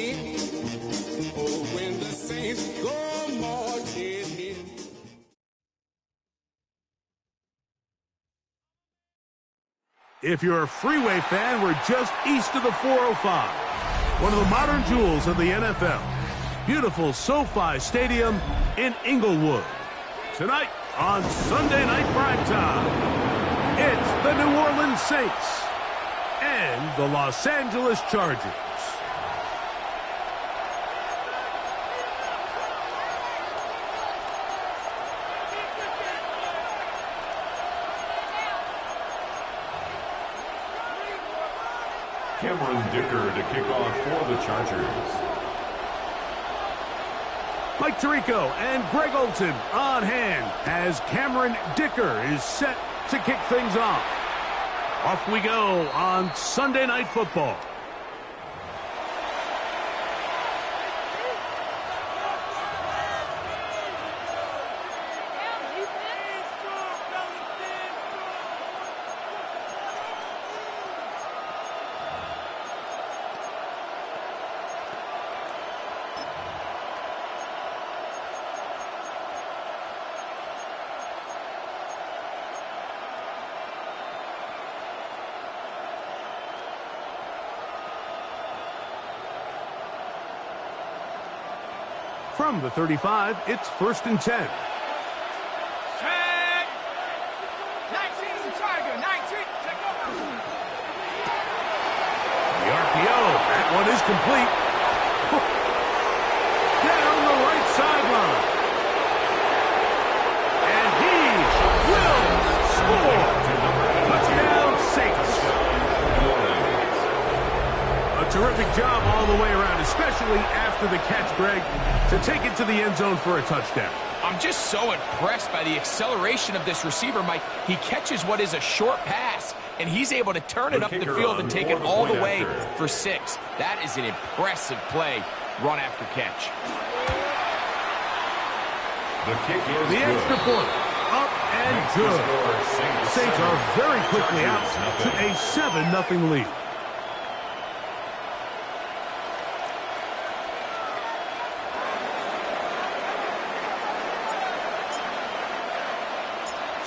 in. Oh, when the saints go marching in. If you're a Freeway fan, we're just east of the 405. One of the modern jewels of the NFL. Beautiful SoFi Stadium in Inglewood. Tonight on Sunday Night Primetime, it's the New Orleans Saints and the Los Angeles Chargers. Cameron Dicker to kick off for the Chargers. Mike Tirico and Greg Olson on hand as Cameron Dicker is set to kick things off. Off we go on Sunday Night Football. From the 35, it's 1st and 10. Check. 19, Tiger, 19. Take over. The RPO, that one is complete. Down the right sideline. And he will score. Touchdown, Saints. A terrific job all the way around, especially after the catch, Greg, to take it to the end zone for a touchdown. I'm just so impressed by the acceleration of this receiver, Mike. He catches what is a short pass, and he's able to turn it up the field and take it all the way for 6. That is an impressive play, run after catch. The kick is the extra point, up and good. Saints are very quickly out to a 7-0 lead.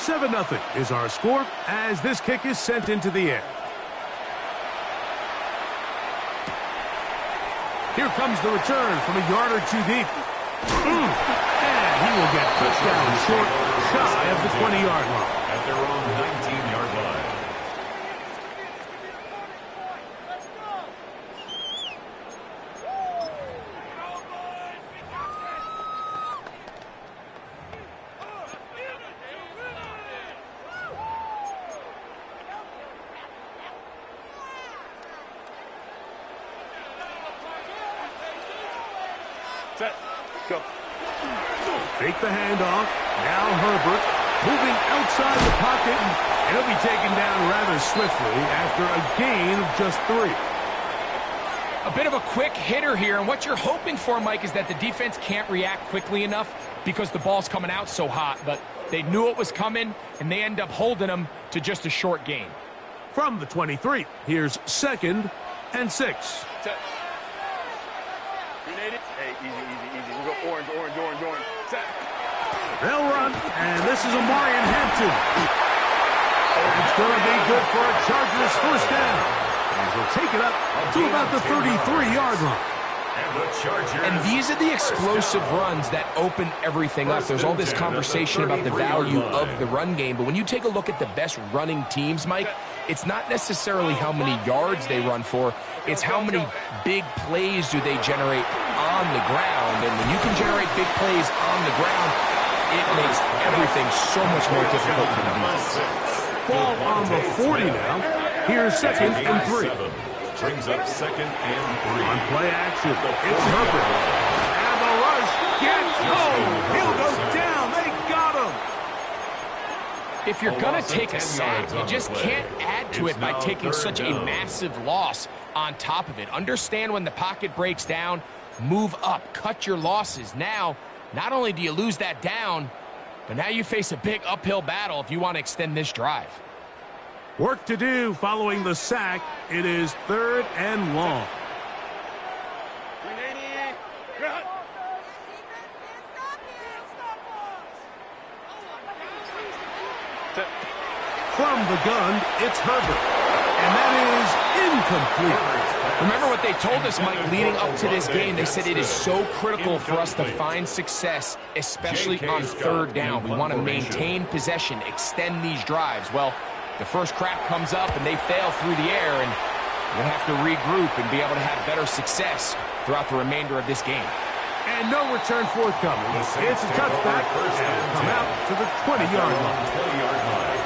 $7-0 is our score as this kick is sent into the air. Here comes the return from a yard or two deep. And he will get pushed down short, shy of the 20-yard line. At their own 19-yard line. Set. Go. Fake the handoff. Now Herbert moving outside the pocket, and he'll be taken down rather swiftly after a gain of just 3. A bit of a quick hitter here, and what you're hoping for, Mike, is that the defense can't react quickly enough because the ball's coming out so hot, but they knew it was coming, and they end up holding them to just a short gain. From the 23, here's 2nd and 6. Set. Grenade it. Hey, easy. We go orange. Set. They'll run, and this is Omarion Hampton. It's going to be good for a Chargers first down. And he'll take it up to about the 33-yard line. And these are the explosive runs that open everything up. There's all this conversation about the value of the run game, but when you take a look at the best running teams, Mike, it's not necessarily how many yards they run for, it's how many big plays do they generate on the ground. And when you can generate big plays on the ground, it makes everything so much more difficult for the defense. Ball on the 40 now. Here's 2nd and 3. Brings up 2nd and 3. On play action, it's Herbert. And the rush gets home. He'll go down. They got him. If you're going to take a sack, you just can't add to it by taking such a massive loss on top of it. Understand when the pocket breaks down, move up, cut your losses. Now, not only do you lose that down, but now you face a big uphill battle if you want to extend this drive. Work to do following the sack. It is 3rd and long. From the gun, it's Herbert. And that is incomplete. Remember what they told us, Mike, leading up to this game. They said it is so critical for us to find success, especially on third down. We want to maintain possession, extend these drives. Well, the first crack comes up, and they fail through the air, and we'll have to regroup and be able to have better success throughout the remainder of this game. And no return forthcoming. It's a touchback, and come out to the 20-yard line. 20-yard line.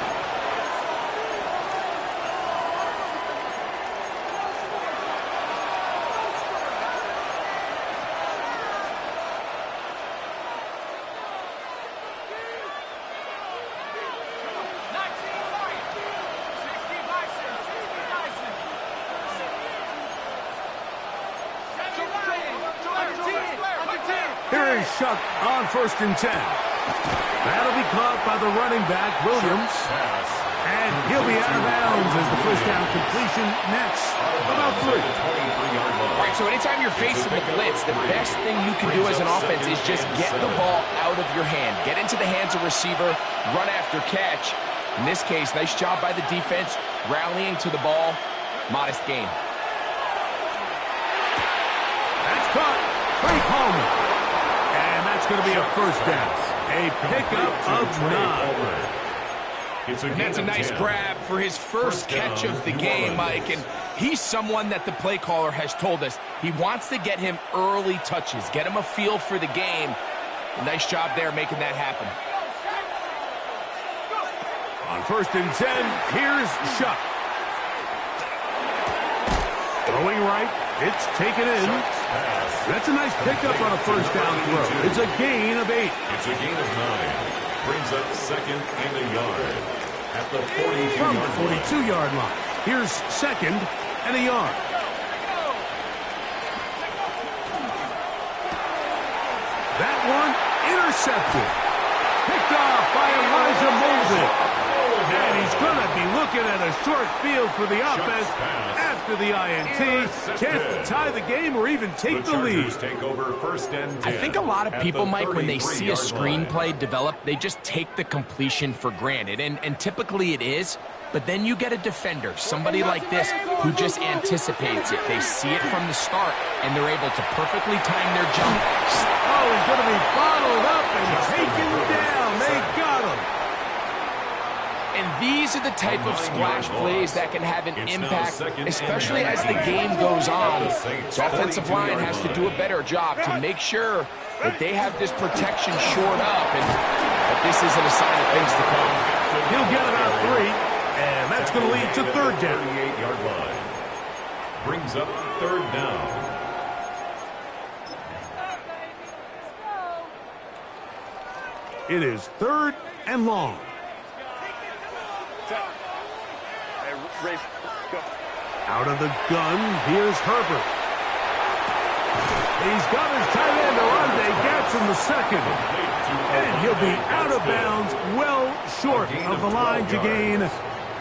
Here is Shuck on 1st and 10. That'll be caught by the running back, Williams. And he'll be out of bounds as the first down completion nets about 3. All right, so anytime you're facing the blitz, the best thing you can do as an offense is just get the ball out of your hand. Get into the hands of receiver, run after catch. In this case, nice job by the defense, rallying to the ball. Modest gain. That's caught. Trey Palmer. And that's going to be a first down. A pickup of 9. And that's a nice grab for his first catch of the game, Mike. And he's someone that the play caller has told us he wants to get him early touches, get him a feel for the game. A nice job there making that happen. On 1st and 10, here's Shuck. Throwing right, it's taken in. That's a nice pickup on a first down throw. It's a gain of 8. It's a gain of 9. Brings up 2nd and a yard at the 42-yard From the line. 42-yard line. Here's 2nd and a yard. That one intercepted. Picked off by Elijah Molden. And he's going to be looking at a short field for the offense after the INT. Chance to tie the game or even take the lead. Take over 1st and 10. I think a lot of people, Mike, when they see a 33-yard screenplay develop, they just take the completion for granted. And typically it is. But then you get a defender, somebody like this, who just anticipates it. They see it from the start, and they're able to perfectly time their jump. Oh, he's going to be bottled up and taken down. They got him. And these are the type of splash plays that can have an impact, especially as the game goes on. The offensive line has to do a better job to make sure that they have this protection shored up and that this isn't a sign of things to come. He'll get about 3, and that's going to lead to 3rd down. 38-yard line. Brings up 3rd down. It is 3rd and long. Out of the gun, here's Herbert. He's got his tight end, Arande Gatson, the 2nd. And he'll be out of bounds, well short of the line to gain.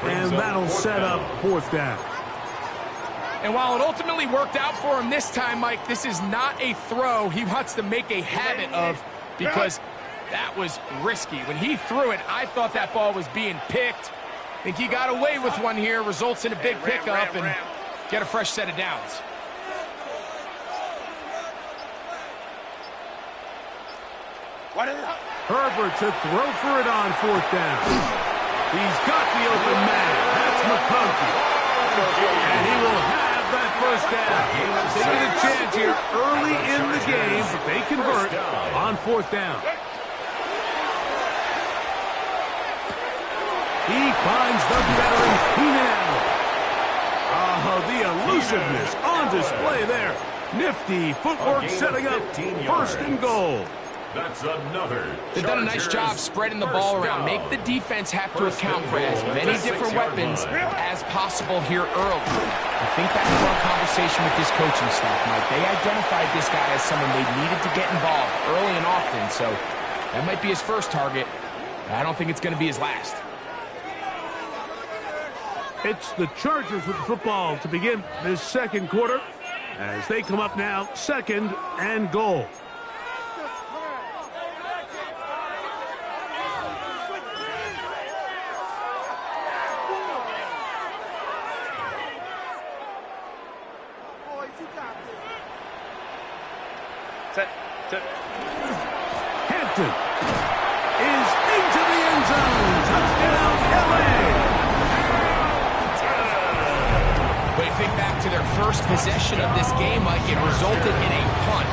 And that'll set up 4th down. And while it ultimately worked out for him this time, Mike, this is not a throw he wants to make a habit of because that was risky. When he threw it, I thought that ball was being picked. I think he got away with one here, results in a big pickup and get a fresh set of downs. Herbert to throw for it on 4th down. He's got the open man. That's McConkey. And he will have that first down. They get a chance here early in the game, but they convert on 4th down. He finds the veteran Keenan Allen. Oh, the elusiveness on display there. Nifty footwork setting up 1st and goal. That's another. They've done a nice job spreading the ball around. Make the defense have to account for as many different weapons as possible here early. I think back to our conversation with this coaching staff, Mike. They identified this guy as someone they needed to get involved early and often, so that might be his first target. I don't think it's going to be his last. It's the Chargers with the football to begin this 2nd quarter. as they come up now, 2nd and goal. Hampton is into the end zone. Touchdown, LA. When you think back to their first possession of this game, Mike, it resulted in a punt.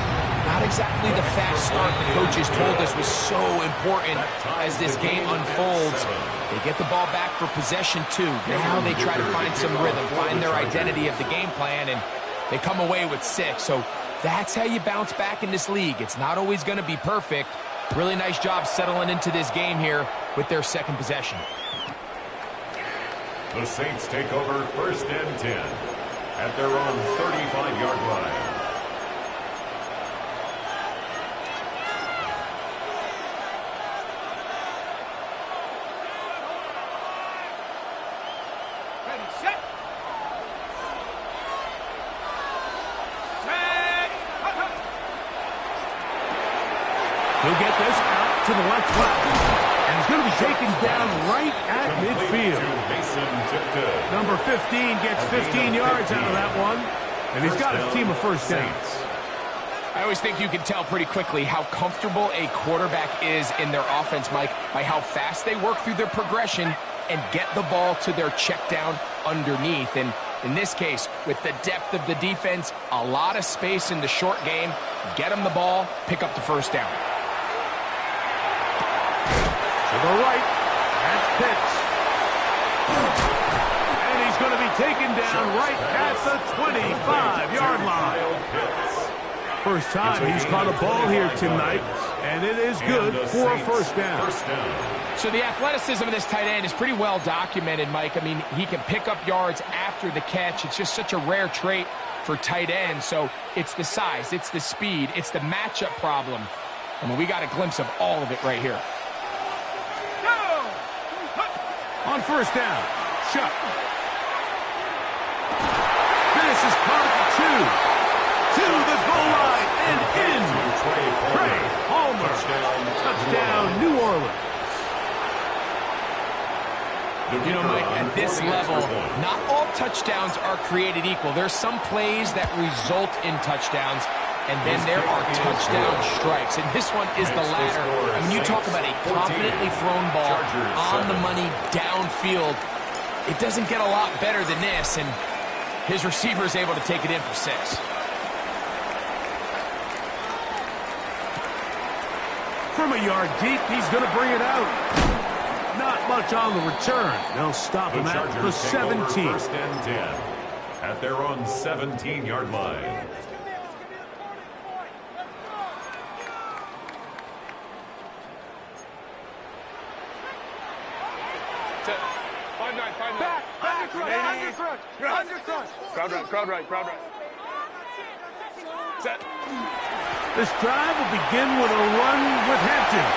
Not exactly the fast start the coaches told us was so important as this game unfolds. They get the ball back for possession 2. Now they try to find some rhythm, find their identity of the game plan, and they come away with 6. So that's how you bounce back in this league. It's not always going to be perfect. Really nice job settling into this game here with their 2nd possession. The Saints take over 1st and 10 at their own 35-yard line. Ready, set. He'll get this out to the left side. And he's going to be taken down right at midfield. Number 15 gets 15 yards out of that one. And he's got his team a first down. I always think you can tell pretty quickly how comfortable a quarterback is in their offense, Mike, by how fast they work through their progression and get the ball to their check down underneath. And in this case, with the depth of the defense, a lot of space in the short game, get them the ball, pick up the first down. To the right, that's Pitts. And he's going to be taken down right at the 25-yard line. First time he's caught a ball here tonight, and it is good for a first down. So the athleticism of this tight end is pretty well documented, Mike. I mean, he can pick up yards after the catch. It's just such a rare trait for tight ends. So it's the size, it's the speed, it's the matchup problem. I mean, we got a glimpse of all of it right here. On first down, Shuck. This is caught at 2. To the goal line and in. Trey Palmer. Touchdown, New Orleans. You know, Mike, at this level, not all touchdowns are created equal. There's some plays that result in touchdowns, and then there are touchdown strikes. And this one is the latter. I mean, you talk about a confidently thrown ball on the money downfield. It doesn't get a lot better than this, and his receiver is able to take it in for 6. From a yard deep, he's going to bring it out. Not much on the return. They'll stop him at the 17. 1st and 10 at their own 17-yard line. Crowd right. Set. This drive will begin with a run with Hampton.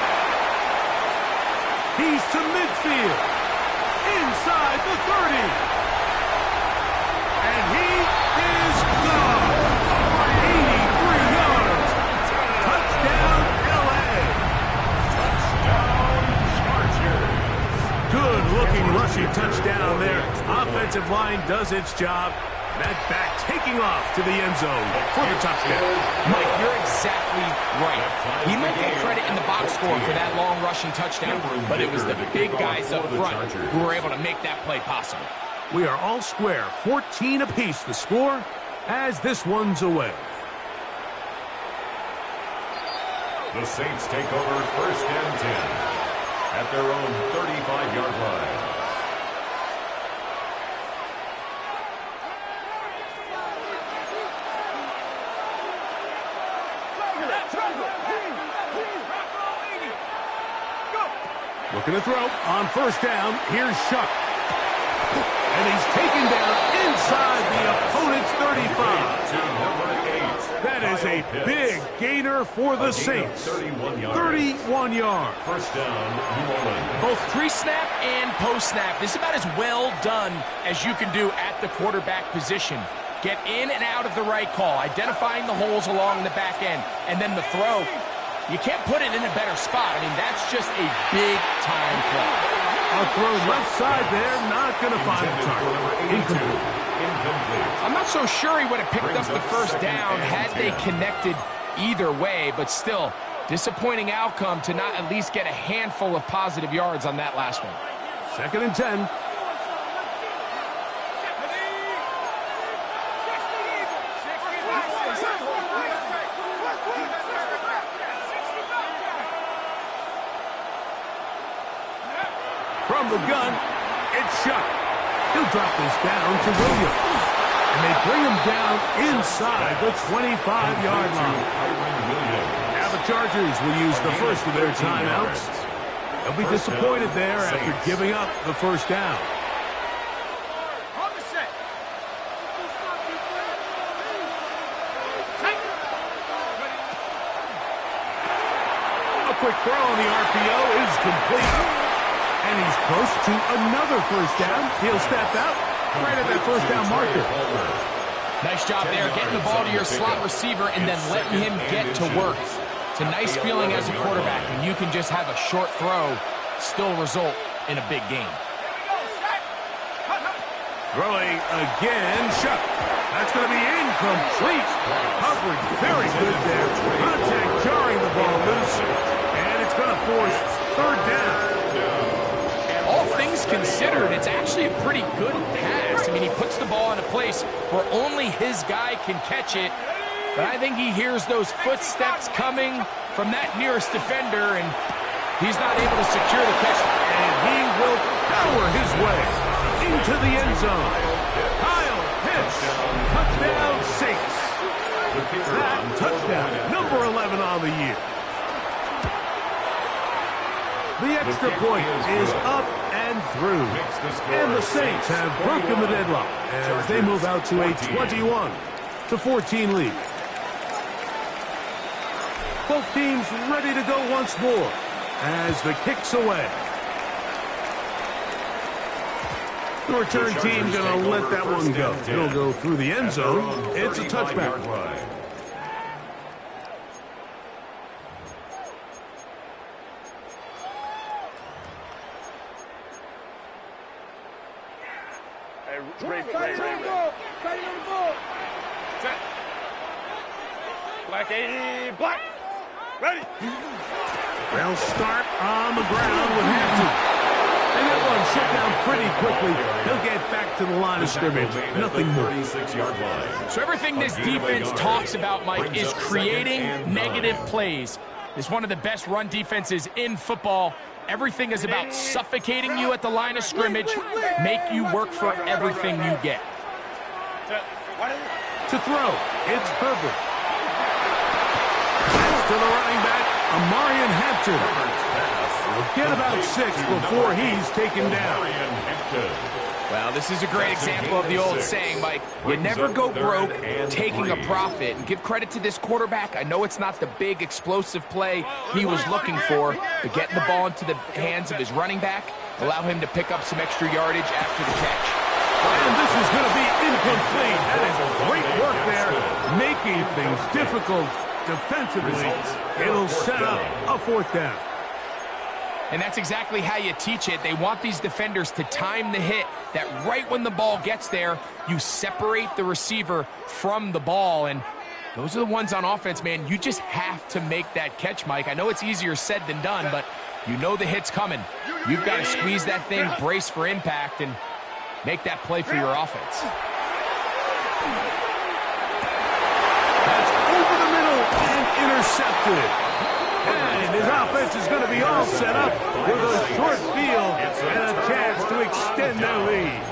He's to midfield. Inside the 30. And he is gone. 83 yards. Touchdown, LA. Touchdown, Chargers. Good-looking rushing touchdown there. Offensive line does its job. That back taking off to the end zone for the touchdown. Mike, you're exactly right. He might get credit in the box score for that long rushing touchdown, but it was the big guys up front who were able to make that play possible. We are all square, 14 apiece the score as this one's away. The Saints take over 1st and 10 at their own 35-yard line. Looking to throw on first down. Here's Shuck. And he's taken down inside the opponent's 35. To number 8. That is a big gainer for the Saints. 31 yards. First down, New Orleans. Both pre-snap and post-snap. This is about as well done as you can do at the quarterback position. Get in and out of the right call, identifying the holes along the back end. And then the throw, you can't put it in a better spot. I mean, that's just a big-time play. A throw left side there, not going to find the target. Incomplete. I'm not so sure he would have picked up the first down had they connected either way, but still, disappointing outcome to not at least get a handful of positive yards on that last one. 2nd and 10. From the gun, it's Shuck. He'll drop this down to Williams. And they bring him down inside the 25-yard line. Now the Chargers will use the first of their timeouts. They'll be disappointed there after giving up the first down. A quick throw on the RPO is complete. And he's close to another first down. He'll step out right at that first down marker. Nice job there, getting the ball to your slot receiver and then letting him get to work. It's a nice feeling as a quarterback when you can just have a short throw still result in a big game. Throwing again, Shuck. That's going to be incomplete. Coverage very good there. Contact jarring the ball loose. And it's going to force third down. All things considered, it's actually a pretty good pass. I mean, he puts the ball in a place where only his guy can catch it. But I think he hears those footsteps coming from that nearest defender, and he's not able to secure the catch. And he will power his way into the end zone. Kyle Pitts, touchdown Saints. That touchdown, number 11 on the year. The extra point is up and through. And the Saints have broken the deadlock as they move out to a 21-14 lead. Both teams ready to go once more as the kick's away. The return team going to let that one go. It'll go through the end zone. It's a touchback. Ray. Set. Black 80, black. Ready. They'll start on the ground with Hampton. And that one shut down pretty quickly. He'll get back to the line of scrimmage. Nothing more. So everything this defense talks about, Mike, is creating negative plays. It's one of the best run defenses in football. Everything is about suffocating you at the line of scrimmage, make you work for everything you get. To throw, it's Herbert. That's to the running back, Amarian Hampton. He'll get about 6 before he's taken down. Well, this is a great example of the old saying, Mike. You never go broke taking a profit. And give credit to this quarterback. I know it's not the big explosive play he was looking for, but getting the ball into the hands of his running back, allow him to pick up some extra yardage after the catch. And this is going to be incomplete. That is great work there, making things difficult defensively. It'll set up a fourth down. And that's exactly how you teach it. They want these defenders to time the hit, that right when the ball gets there, you separate the receiver from the ball. And those are the ones on offense, man. You just have to make that catch, Mike. I know it's easier said than done, but you know the hit's coming. You've got to squeeze that thing, brace for impact, and make that play for your offense. That's over the middle and intercepted. And his offense is going to be all set up with a short field and a chance to extend their lead.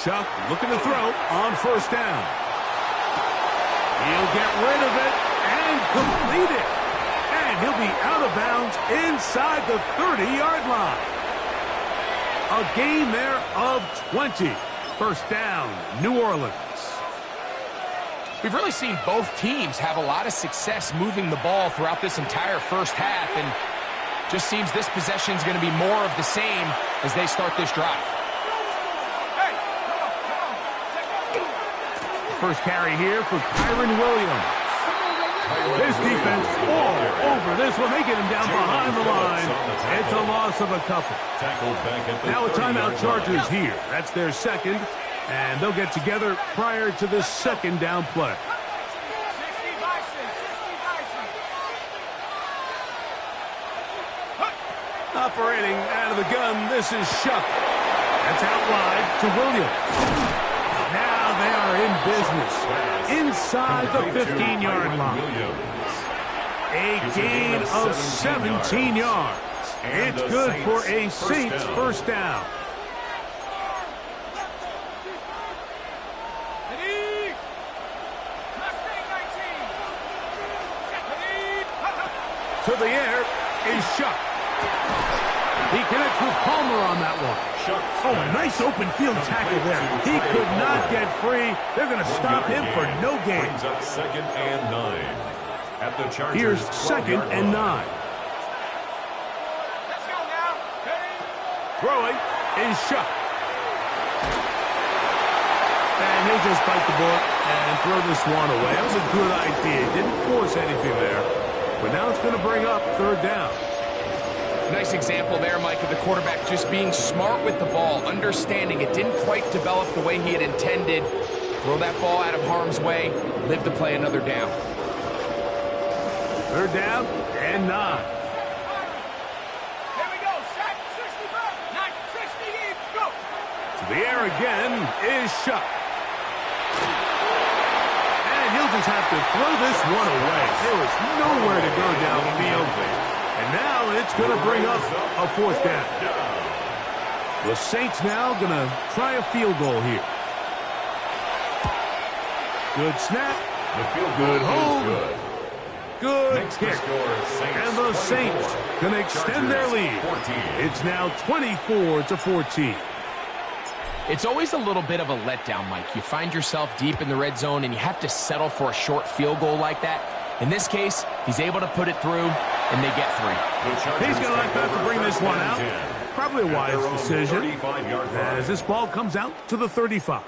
Shuck looking to throw on first down. He'll get rid of it, and completed. And he'll be out of bounds inside the 30-yard line. A gain there of 20. First down, New Orleans. We've really seen both teams have a lot of success moving the ball throughout this entire first half, and just seems this possession is going to be more of the same as they start this drive. First carry here for Kyren Williams. This defense all over this one. They get him down behind the line. It's a loss of a couple. Now a timeout Chargers here. That's their second, and they'll get together prior to this second down play. Operating out of the gun, this is Shuck. That's out wide to Williams. Now they are in business inside the 15-yard line. A gain of 17 yards. It's good for a Saints first down. To the air is Shuck. He connects with Palmer on that one. Oh, a nice open field tackle there. He could not get free. They're going to stop him for no gain. Second and 9. At the Chargers. Here's second and 9. Let's go now. Throwing is Shuck. And he'll just bite the bullet and throw this one away. That was a good idea. Didn't force anything there. But now it's going to bring up third down. Nice example there, Mike, of the quarterback just being smart with the ball, understanding it didn't quite develop the way he had intended. Throw that ball out of harm's way, live to play another down. Third down and 9. Here we go. Set. 65. 60. Go. To the air again is Shuck. And he'll just have to throw this one away. There was nowhere to go downfield. And now it's going to bring up a fourth down. The Saints now going to try a field goal here. Good snap. The field Good hold. good. Good kick. And the Saints going to extend their lead. It's now 24-14. It's always a little bit of a letdown, Mike. You find yourself deep in the red zone, and you have to settle for a short field goal like that. In this case, he's able to put it through, and they get 3. He's going to like that to bring this one out. Probably a wise decision as this ball comes out to the 35.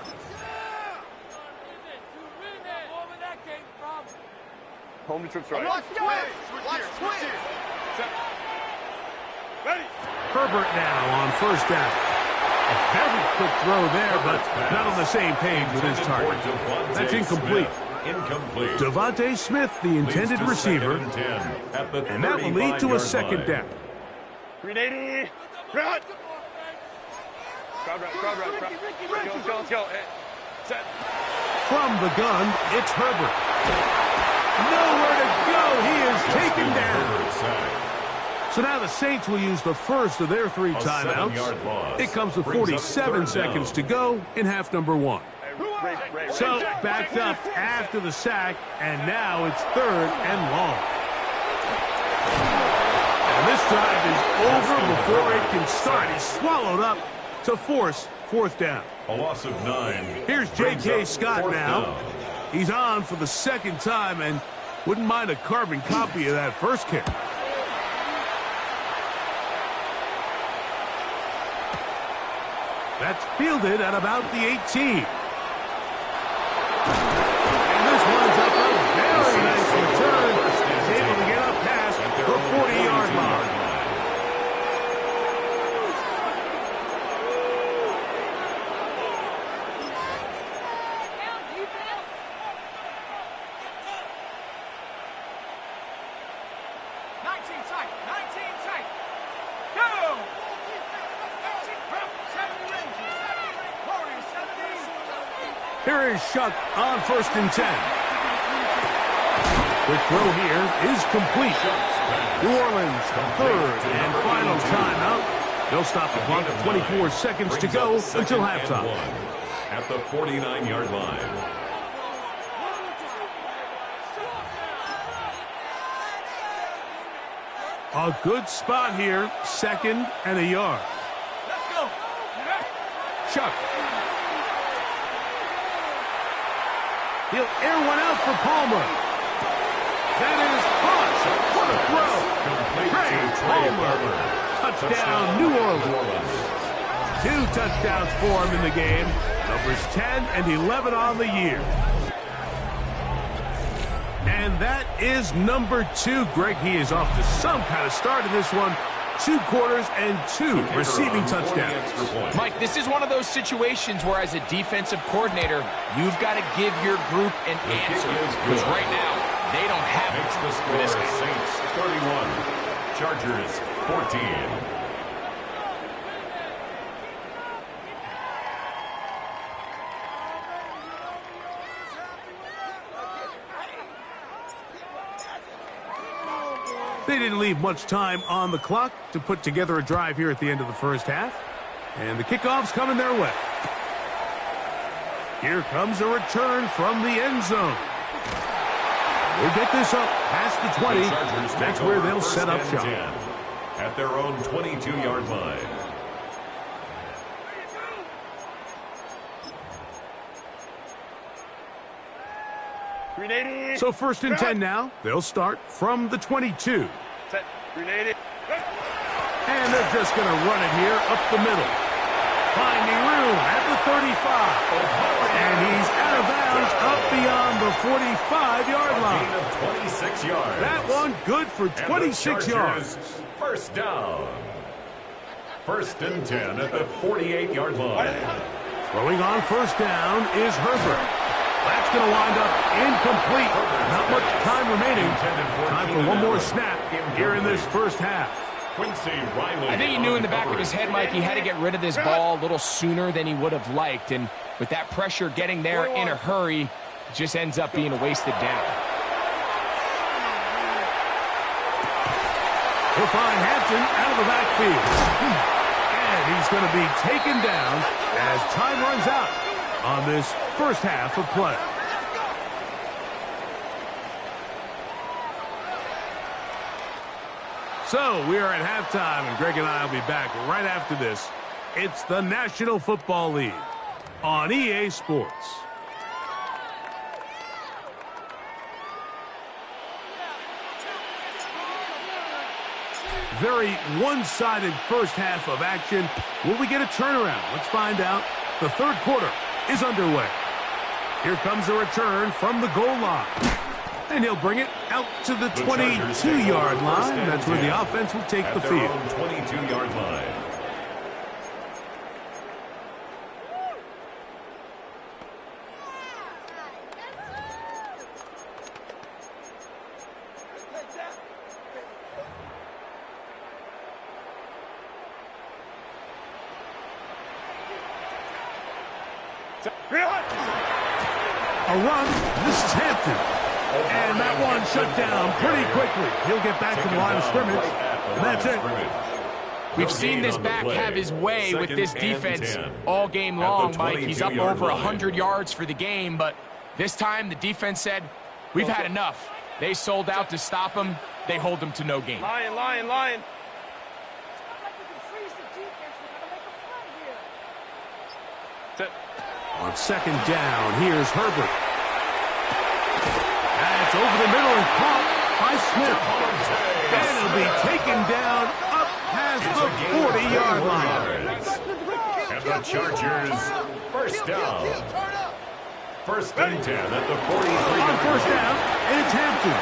Home trips right. Watch twitch. Ready. Herbert now on first down. A very quick throw there, but not on the same page with his target. That's incomplete. Devontae Smith, the intended receiver, and that will lead to a second down. 380. Run. Crowd right. Let's go. Set. From the gun, it's Herbert. Nowhere to go. He is taken down. So now the Saints will use the first of their 3 timeouts. It comes with 47 seconds to go in half number 1. So backed up after the sack, and now it's third and long. And this drive is over before it can start. He's swallowed up to force fourth down. A loss of 9. Here's J.K. Scott now. He's on for the second time and wouldn't mind a carbon copy of that first kick. That's fielded at about the 18. And this one's up a very nice return. He's able to get up past the 40-yard line. Here is Shuck on first and 10. The throw here is complete. New Orleans, third and final timeout. They'll stop the clock at 24 seconds to go until halftime. At the 49-yard line. A good spot here, 2nd and a yard. Let's go. Chuck. He'll air one out for Palmer. That is Craig Palmer. Touchdown, New Orleans. 2 touchdowns for him in the game. Numbers 10 and 11 on the year. And that is number 2. Greg, he is off to some kind of start in this one. 2 quarters and 2 receiving touchdowns. Mike, this is one of those situations where as a defensive coordinator, you've got to give your group an answer. Because right now, they don't have it for this guy. Saints 31, Chargers 14. They didn't leave much time on the clock to put together a drive here at the end of the first half. And the kickoff's coming their way. Here comes a return from the end zone. We'll get this up past the 20. That's where they'll set up shop. At their own 22-yard line. So 1st and 10 now. They'll start from the 22. Set. Grenade. And they're just going to run it here up the middle. Finding room at the 35. And he's out of bounds up beyond the 45-yard line. A gain of 26 yards. That one good for 26 yards. First down. 1st and 10 at the 48-yard line. Throwing on 1st down is Herbert. That's going to wind up incomplete. Not much time remaining. Time for one more snap here in this first half. Quincy Riley. I think he knew in the back of his head, Mike, he had to get rid of this ball a little sooner than he would have liked. And with that pressure getting there in a hurry, it just ends up being a wasted down. He'll find Hampton out of the backfield. And he's going to be taken down as time runs out on this first half of play. So we are at halftime, and Greg and I will be back right after this. It's the National Football League on EA Sports. Very one-sided first half of action. Will we get a turnaround? Let's find out. The 3rd quarter is underway. Here comes a return from the goal line. And he'll bring it out to the 22-yard line. That's where the offense will take the field. 22-yard line. A run. This is Hampton. And that one shut down pretty quickly. He'll get back to the line of scrimmage. And that's it. We've seen this back have his way with this defense all game long, Mike. He's up over 100 yards for the game, but this time the defense said, we've had enough. They sold out to stop him. They hold him to no gain. Lion. On 2nd down, here's Herbert. That's over the middle and caught by Smith. And it'll be taken down up past the 40-yard line. And the Chargers, first down. 1st and 10 at the 43. On 1st down, it's Hampton.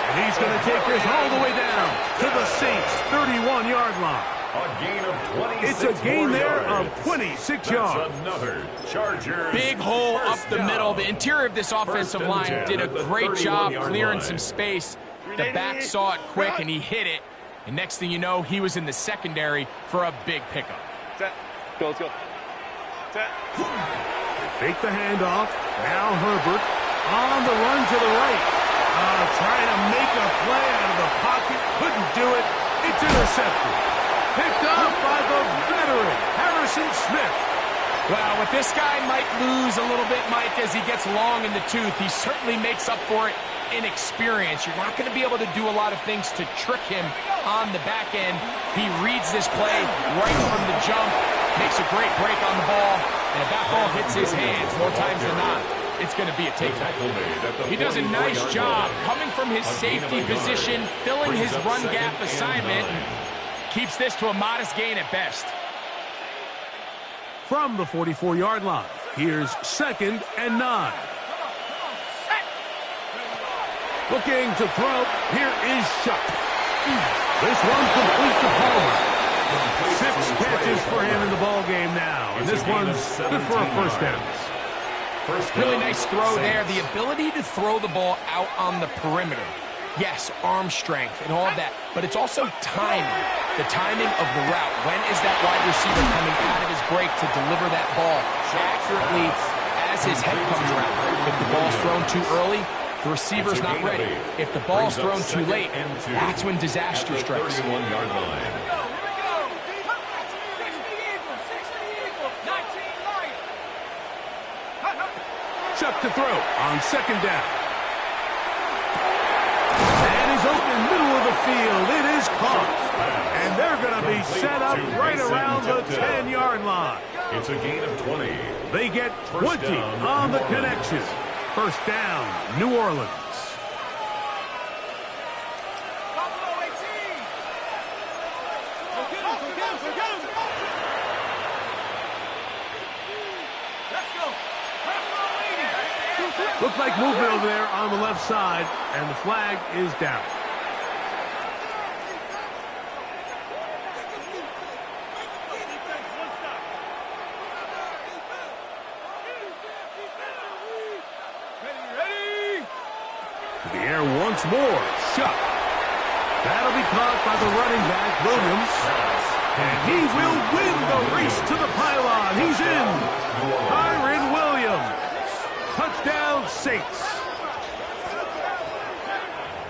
And he's going to take this all the way down to the Saints' 31-yard line. A gain of 26. It's a gain there of 26 yards. Another Chargers. Big hole up the middle. The interior of this offensive line did a great job clearing some space. The back saw it quick, and he hit it. And next thing you know, he was in the secondary for a big pickup. Set. Let's go. Set. Fake the handoff. Now Herbert on the run to the right. Trying to make a play out of the pocket. Couldn't do it. It's intercepted. Picked off by the veteran, Harrison Smith. Well, what this guy might lose a little bit, Mike, as he gets long in the tooth, he certainly makes up for it in experience. You're not going to be able to do a lot of things to trick him on the back end. He reads this play right from the jump, makes a great break on the ball, and if that ball hits his hands more times than not, it's going to be a takedown. He does a nice job coming from his safety position, filling his run gap assignment, keeps this to a modest gain at best. From the 44-yard line, here's 2nd and 9. Looking to throw, here is Shuck. This one completes the Palmer. 6 catches for him in the ball game now, and this one's good for a first down. Really nice throw there. The ability to throw the ball out on the perimeter. Yes, arm strength and all that, but it's also timing. The timing of the route. When is that wide receiver coming out of his break to deliver that ball accurately as his head comes around? If the ball's thrown too early, the receiver's not ready. If the ball's thrown too late, that's when disaster strikes. 31-yard line. Chuck to throw on 2nd down. And he's open middle of the field. It is caught. And they're going to be set up right around the 10-yard line. It's a gain of 20. They get 20 on the connection. First down, New Orleans. Looks like movement over there on the left side, and the flag is down. To the air once more. Shuck. That'll be caught by the running back, Williams. And he will win the race to the pylon. He's in. Kyren Williams. Touchdown, Saints.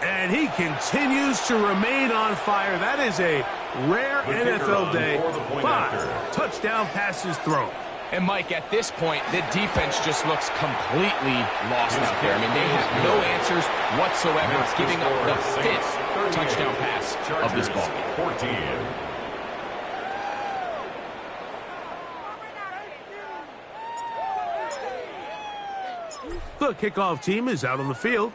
And he continues to remain on fire. That is a rare NFL day. 5 touchdown passes thrown. And, Mike, at this point, the defense just looks completely lost out there. I mean, they have no answers whatsoever, giving up the 5th touchdown pass of this ball. 14. The kickoff team is out on the field,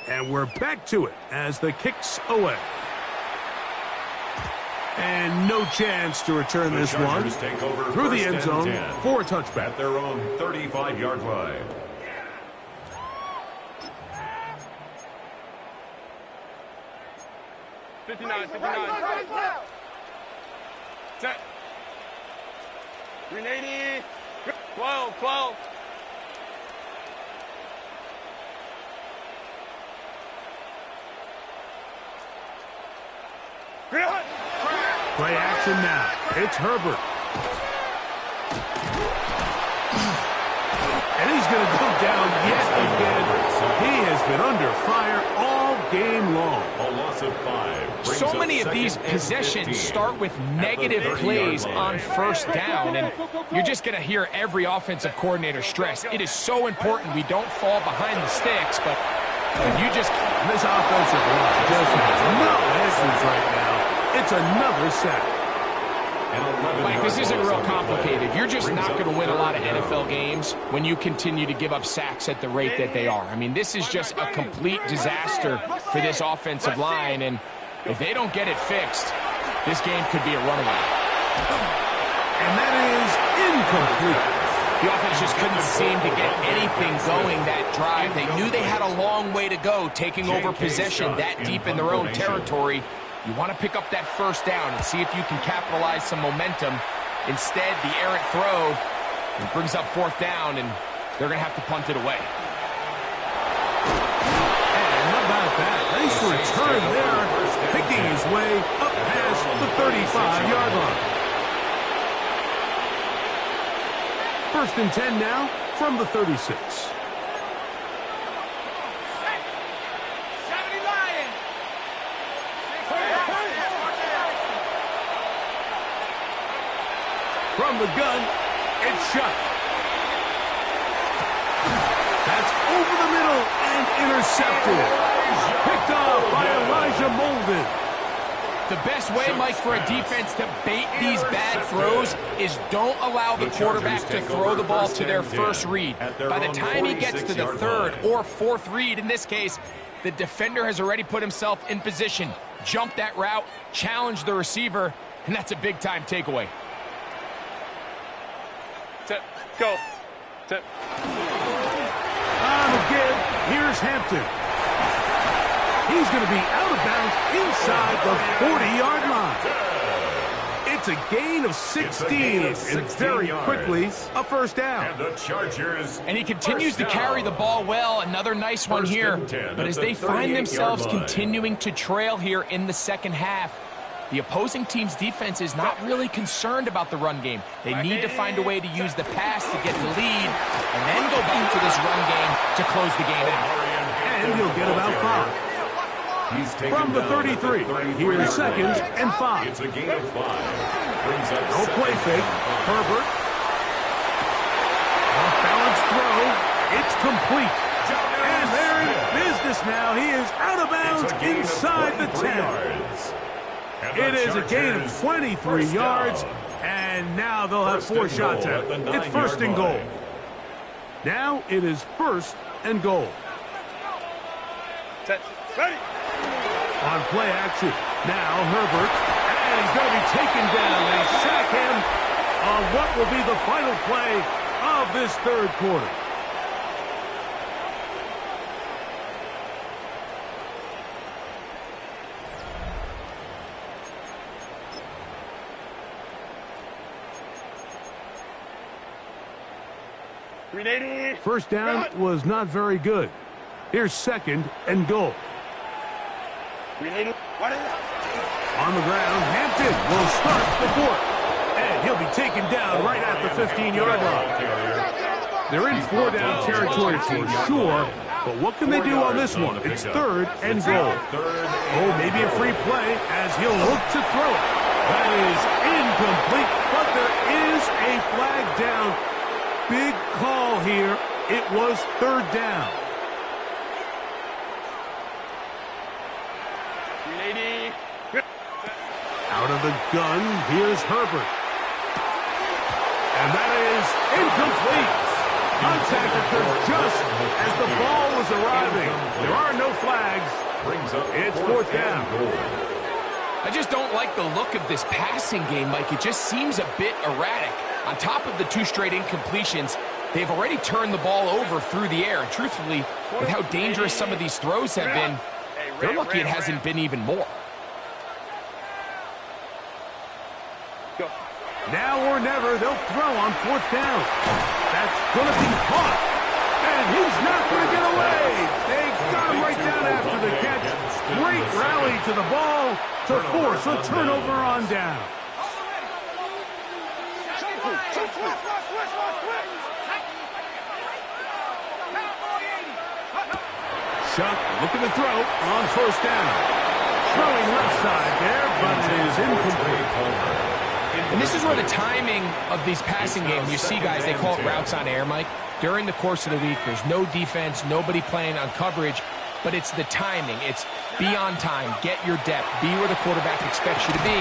and we're back to it as the kick's away. And no chance to return this one through the end zone for a touchback. At their own 35-yard line. '59. 380. 12. Play action now. It's Herbert. And he's going to go down yet again. He has been under fire all game long. A loss of 5. So many of these possessions start with negative plays on first down, and you're just going to hear every offensive coordinator stress. It is so important we don't fall behind the sticks, but you just... This offensive line just has no answers right now. It's another sack. Mike, this isn't real complicated. You're just not going to win a lot of NFL games when you continue to give up sacks at the rate that they are. I mean, this is just a complete disaster for this offensive line, and if they don't get it fixed, this game could be a runaway. And that is incomplete. The offense just couldn't seem to get anything going that drive. They knew they had a long way to go, taking over possession that deep in their own territory. You want to pick up that first down and see if you can capitalize some momentum. Instead, the errant throw brings up 4th down, and they're going to have to punt it away. And how about that? Nice return there, picking his way up past the 35-yard line. 1st and 10 now from the 36. From the gun, It's Shough. That's over the middle and intercepted. Picked off by Elijah Molden. The best way, Mike, for a defense to bait these bad throws is don't allow the quarterback to throw the ball to their first read. By the time he gets to the third or fourth read, in this case, the defender has already put himself in position, jumped that route, challenged the receiver, and that's a big-time takeaway. Tip, go. Tip. On the give, here's Hampton. He's going to be out of bounds inside the 40-yard line. It's a gain of 16, and very quickly a first down. And the Chargers. And he continues to carry the ball well. Another nice one here. But as they find themselves continuing to trail here in the second half, the opposing team's defense is not really concerned about the run game. They need to find a way to use the pass to get the lead and then go back to this run game to close the game out. And he'll get about 5. From the 33, here's second and 5. It's a gain of 5. Brings up No play fake. Herbert. Off-balance throw. It's complete. And they're in business now. He is out of bounds inside the 10. It is a gain of 23 yards. And now they'll have 4 shots at it. It's first and goal. Now it is first and goal. Set. Ready. On play action, now Herbert, and he's going to be taken down. They sack him on what will be the final play of this third quarter. First down was not very good. Here's second and goal. On the ground, Hampton will start the fourth. And he'll be taken down right at the 15-yard line. They're in 4-down territory for sure, but what can they do on this one? It's third and goal. Oh, maybe a free play as he'll look to throw it. That is incomplete, but there is a flag down. Big call here. It was third down. Out of the gun, here's Herbert. And that is incomplete. Contact occurred just as the ball was arriving. There are no flags. It's fourth down. I just don't like the look of this passing game, Mike. It just seems a bit erratic. On top of the 2 straight incompletions, they've already turned the ball over through the air. And truthfully, with how dangerous some of these throws have been, they're lucky it hasn't been even more. Now or never, they'll throw on fourth down. That's going to be caught. And he's not going to get away. They got him right down after the catch. Great rally to the ball to force a turnover on down. Shough looking to throw on first down. Throwing left side there, but it is incomplete. And this is where the timing of these passing games, you see guys, they call it routes on air, Mike. During the course of the week, there's no defense, nobody playing on coverage, but it's the timing. It's be on time, get your depth, be where the quarterback expects you to be,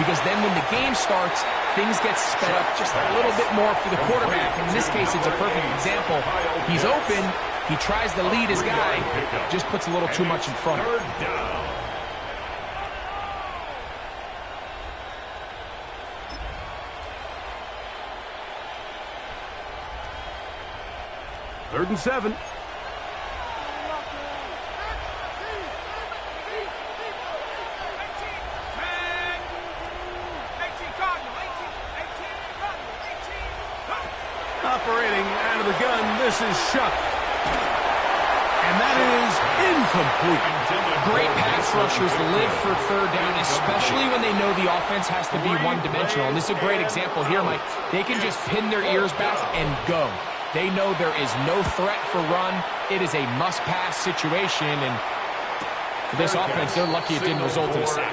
because then when the game starts, things get sped up just a little bit more for the quarterback. And in this case, it's a perfect example. He's open, he tries to lead his guy, just puts a little too much in front. Third and 7. Operating out of the gun, this is Shough. And that is incomplete. Great pass rushers live for third down, especially when they know the offense has to be one-dimensional. And this is a great example here, Mike. They can just pin their ears back and go. They know there is no threat for run. It is a must-pass situation, and for this offense, they're lucky it didn't result in a sack.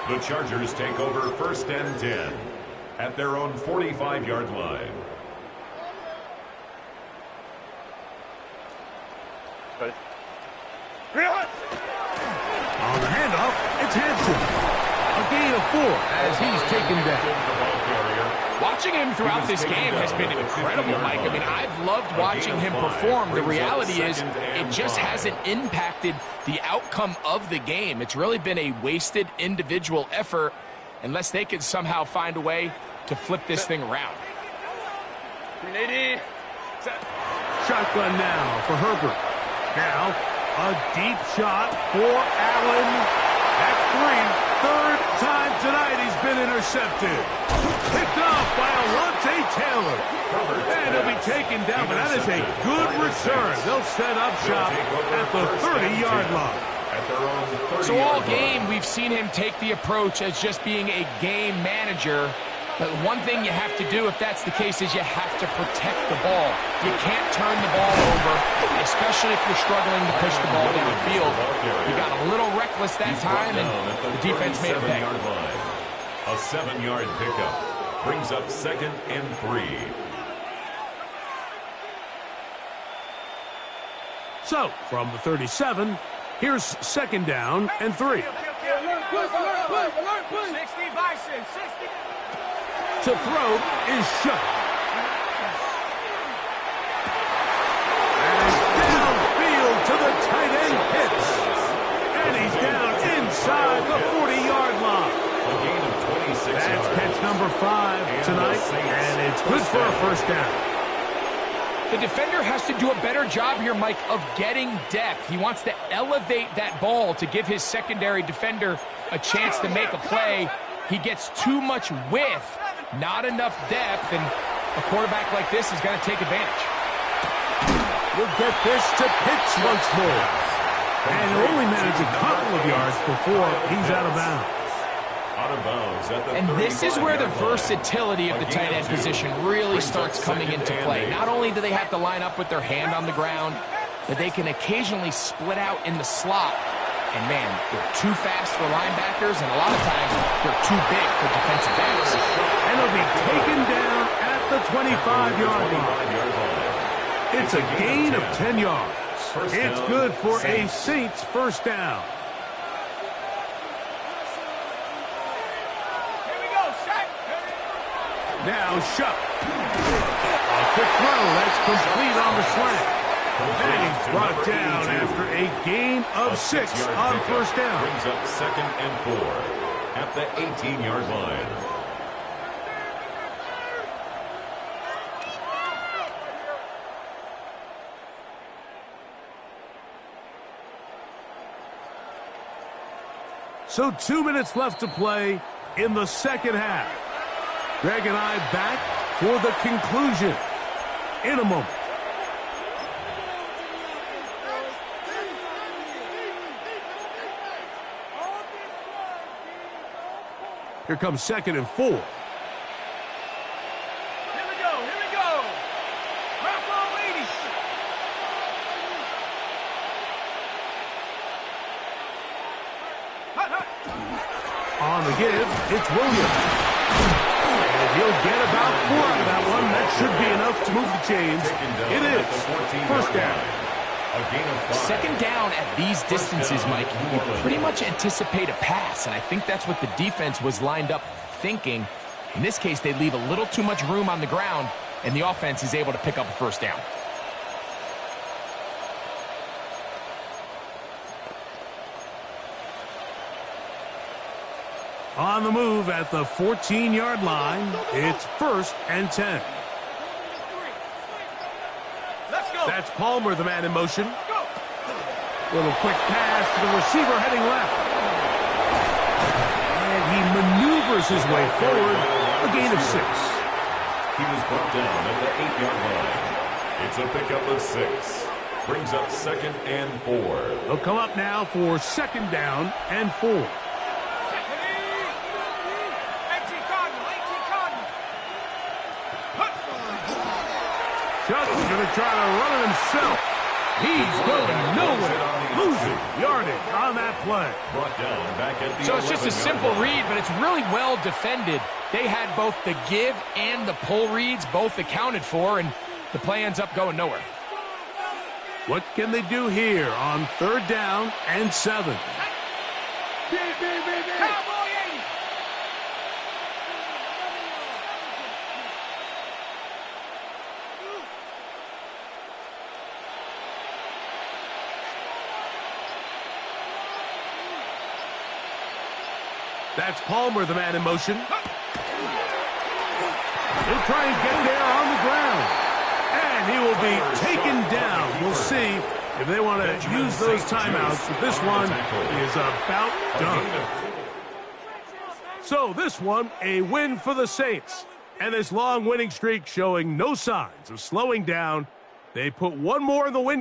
The Chargers take over first and 10. at their own 45-yard line. On the handoff, it's Hanson. A gain of 4 as he's taken down. Watching him throughout this game has been incredible, Mike. I mean, I've loved watching him perform. The reality is it just hasn't impacted the outcome of the game. It's really been a wasted individual effort unless they can somehow find a way to flip this thing around. Shotgun now for Herbert. Now, a deep shot for Allen. That's 3. Third time tonight he's been intercepted. Picked off by Alontae Taylor. And he'll be taken down, but that is a good return. They'll set up shop at the 30-yard line. So all game, we've seen him take the approach as just being a game manager. But one thing you have to do if that's the case is you have to protect the ball. You can't turn the ball over, especially if you're struggling to push the ball downfield. You got a little reckless that time, and the defense made a pay. A 7-yard pickup brings up 2nd and 3. So, from the 37, here's 2nd down and 3. 60 Bison, 60. To throw is Shough. And downfield to the tight end Pitts. And he's down inside the 40-yard line. A gain of 26 yards. That's catch number 5 tonight, and it's good for a first down. The defender has to do a better job here, Mike, of getting depth. He wants to elevate that ball to give his secondary defender a chance to make a play. He gets too much width, not enough depth, and a quarterback like this is going to take advantage. We'll get this to Pitts once more. And he'll only manage a couple of yards before he's out of bounds. And this is where the versatility of the tight end position really starts coming into play. Not only do they have to line up with their hand on the ground, but they can occasionally split out in the slot. And, man, they're too fast for linebackers, and a lot of times they're too big for defensive backs. And he'll be taken down at the 25-yard line. It's a gain of 10 yards. It's good for a Saints first down. Here we go, Shaq. Now Shough. A quick throw. That's complete on the slant. And he's brought down after a gain of 6 on first down. Brings up 2nd and 4 at the 18-yard line. So 2 minutes left to play in the second half. Greg and I back for the conclusion in a moment. Here comes 2nd and 4. Here we go, here we go. Rocco ladies. Hut, hut. On the give, it's Williams. And he'll get about 4 out of that one. That should be enough to move the chains. It is. First down. Second down at these distances, Mike, you pretty much anticipate a pass, and I think that's what the defense was lined up thinking. In this case, they leave a little too much room on the ground, and the offense is able to pick up a first down. On the move at the 14-yard line, it's 1st and 10. Let's go. That's Palmer, the man in motion. Go. Little quick pass to the receiver heading left. And he maneuvers his way forward. A gain of 6. He was brought down at the 8-yard line. It's a pickup of 6. Brings up 2nd and 4. They'll come up now for 2nd down and 4. Shugh's going to try to run it himself. He's going nowhere. Losing yardage on that play. Brought down back at the So it's just a 11-yard simple line. read, but it's really well defended. They had both the give and the pull reads both accounted for, and the play ends up going nowhere. What can they do here on 3rd down and 7? Cowboy 80. That's Palmer, the man in motion. He'll try and get there on the ground. And he will be taken down. We'll see if they want to use those timeouts. But this one is about done. So this one, a win for the Saints. And this long winning streak showing no signs of slowing down. They put one more in the win